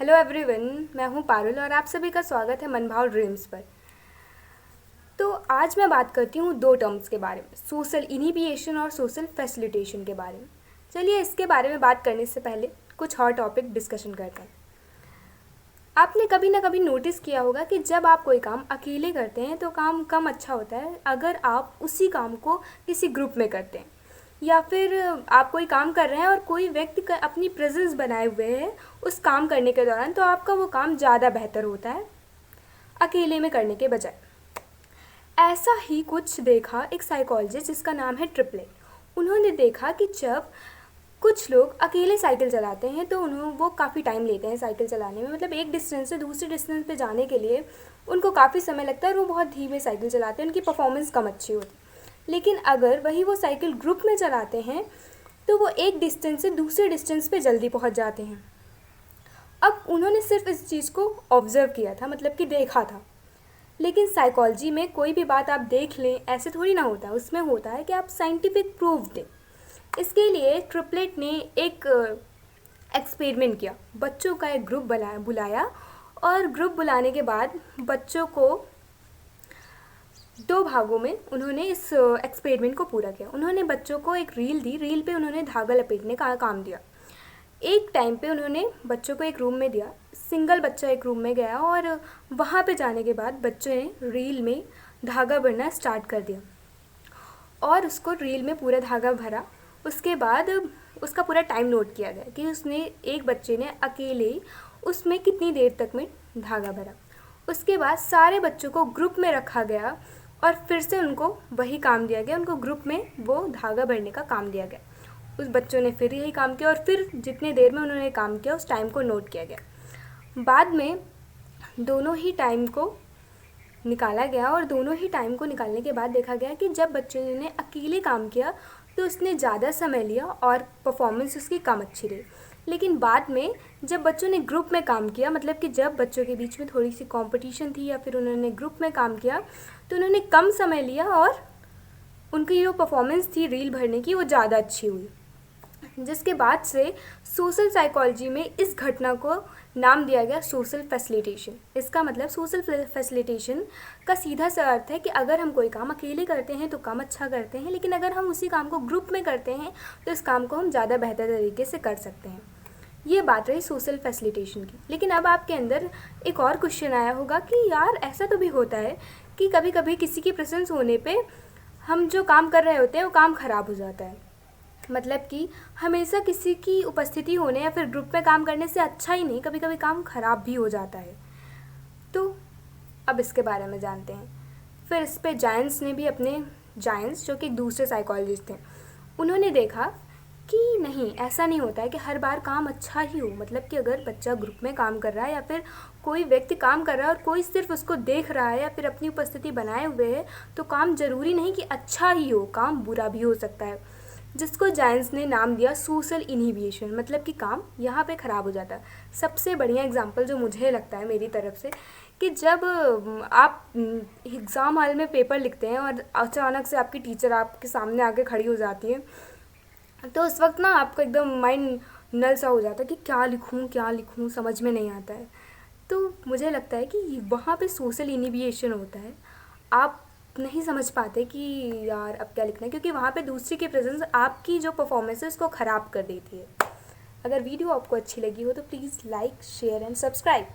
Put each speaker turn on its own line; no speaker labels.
Hello everyone, मैं हूं पारुल और आप सभी का स्वागत है मनभाव ड्रीम्स पर। तो आज मैं बात करती हूं दो टर्म्स के बारे में, सोशल इनिबिएशन और सोशल फैसिलिटेशन के बारे में। चलिए इसके बारे में बात करने से पहले कुछ और टॉपिक डिस्कशन करते हैं। आपने कभी ना कभी नोटिस किया होगा कि जब आप कोई काम अकेले करते हैं तो काम कम अच्छा होता है अगर आप उसी काम को किसी ग्रुप में करते हैं, या फिर आप कोई काम कर रहे हैं और कोई व्यक्ति अपनी प्रेजेंस बनाए हुए है उस काम करने के दौरान, तो आपका वो काम ज़्यादा बेहतर होता है अकेले में करने के बजाय। ऐसा ही कुछ देखा एक साइकोलॉजिस्ट जिसका नाम है ट्रिपलेट। उन्होंने देखा कि जब कुछ लोग अकेले साइकिल चलाते हैं तो वो काफ़ी टाइम लेते हैं साइकिल चलाने में, मतलब एक डिस्टेंस से दूसरे डिस्टेंस पे जाने के लिए उनको काफ़ी समय लगता है और वो बहुत धीमे साइकिल चलाते हैं, उनकी परफॉर्मेंस कम अच्छी होती है। लेकिन अगर वही वो साइकिल ग्रुप में चलाते हैं तो वो एक डिस्टेंस से दूसरे डिस्टेंस पे जल्दी पहुंच जाते हैं। अब उन्होंने सिर्फ इस चीज़ को ऑब्ज़र्व किया था, मतलब कि देखा था। लेकिन साइकोलॉजी में कोई भी बात आप देख लें ऐसे थोड़ी ना होता है, उसमें होता है कि आप साइंटिफिक प्रूफ दें। इसके लिए ट्रिपलेट ने एक एक्सपेरिमेंट किया, बच्चों का एक ग्रुप बुलाया और ग्रुप बुलाने के बाद बच्चों को दो भागों में उन्होंने इस एक्सपेरिमेंट को पूरा किया। उन्होंने बच्चों को एक रील दी, रील पे उन्होंने धागा लपेटने का काम दिया। एक टाइम पे उन्होंने बच्चों को एक रूम में दिया, सिंगल बच्चा एक रूम में गया और वहाँ पे जाने के बाद बच्चों ने रील में धागा भरना स्टार्ट कर दिया और उसको रील में पूरा धागा भरा। उसके बाद उसका पूरा टाइम नोट किया गया कि एक बच्चे ने अकेले उसमें कितनी देर तक में धागा भरा। उसके बाद सारे बच्चों को ग्रुप में रखा गया और फिर से उनको वही काम दिया गया, उनको ग्रुप में वो धागा भरने का काम दिया गया। उस बच्चों ने फिर यही काम किया और फिर जितने देर में उन्होंने काम किया उस टाइम को नोट किया गया। बाद में दोनों ही टाइम को निकाला गया और दोनों ही टाइम को निकालने के बाद देखा गया कि जब बच्चों ने अकेले काम किया तो उसने ज़्यादा समय लिया और परफॉर्मेंस उसकी कम अच्छी रही। लेकिन बाद में जब बच्चों ने ग्रुप में काम किया, मतलब कि जब बच्चों के बीच में थोड़ी सी कंपटीशन थी या फिर उन्होंने ग्रुप में काम किया, तो उन्होंने कम समय लिया और उनकी जो परफॉर्मेंस थी रील भरने की वो ज़्यादा अच्छी हुई। जिसके बाद से सोशल साइकोलॉजी में इस घटना को नाम दिया गया सोशल फैसिलिटेशन। इसका मतलब सोशल फैसिलिटेशन का सीधा सा अर्थ है कि अगर हम कोई काम अकेले करते हैं तो काम अच्छा करते हैं, लेकिन अगर हम उसी काम को ग्रुप में करते हैं तो इस काम को हम ज़्यादा बेहतर तरीके से कर सकते हैं। ये बात रही सोशल फैसिलिटेशन की। लेकिन अब आपके अंदर एक और क्वेश्चन आया होगा कि यार ऐसा तो भी होता है कि कभी कभी किसी की प्रेजेंस होने पे हम जो काम कर रहे होते हैं वो काम ख़राब हो जाता है। मतलब कि हमेशा किसी की उपस्थिति होने या फिर ग्रुप में काम करने से अच्छा ही नहीं, कभी कभी काम ख़राब भी हो जाता है। तो अब इसके बारे में जानते हैं। फिर इस पे जायंट्स ने भी जायंट्स जो कि एक दूसरे साइकोलॉजिस्ट थे, उन्होंने देखा कि नहीं, ऐसा नहीं होता है कि हर बार काम अच्छा ही हो। मतलब कि अगर बच्चा ग्रुप में काम कर रहा है या फिर कोई व्यक्ति काम कर रहा है और कोई सिर्फ उसको देख रहा है या फिर अपनी उपस्थिति बनाए हुए है, तो काम ज़रूरी नहीं कि अच्छा ही हो, काम बुरा भी हो सकता है, जिसको जायंट्स ने नाम दिया सोशल इनहिबिशन। मतलब कि काम यहाँ पे ख़राब हो जाता है। सबसे बढ़िया एग्जांपल जो मुझे लगता है मेरी तरफ से, कि जब आप एग्ज़ाम हॉल में पेपर लिखते हैं और अचानक से आपकी टीचर आपके सामने आके खड़ी हो जाती है, तो उस वक्त ना आपका एकदम माइंड नल सा हो जाता है कि क्या लिखूँ समझ में नहीं आता है। तो मुझे लगता है कि वहाँ पे सोशल इनिबिएशन होता है। आप नहीं समझ पाते कि यार अब क्या लिखना है, क्योंकि वहाँ पे दूसरे की प्रेजेंस आपकी जो परफॉर्मेंस है उसको ख़राब कर देती है। अगर वीडियो आपको अच्छी लगी हो तो please like, share and subscribe.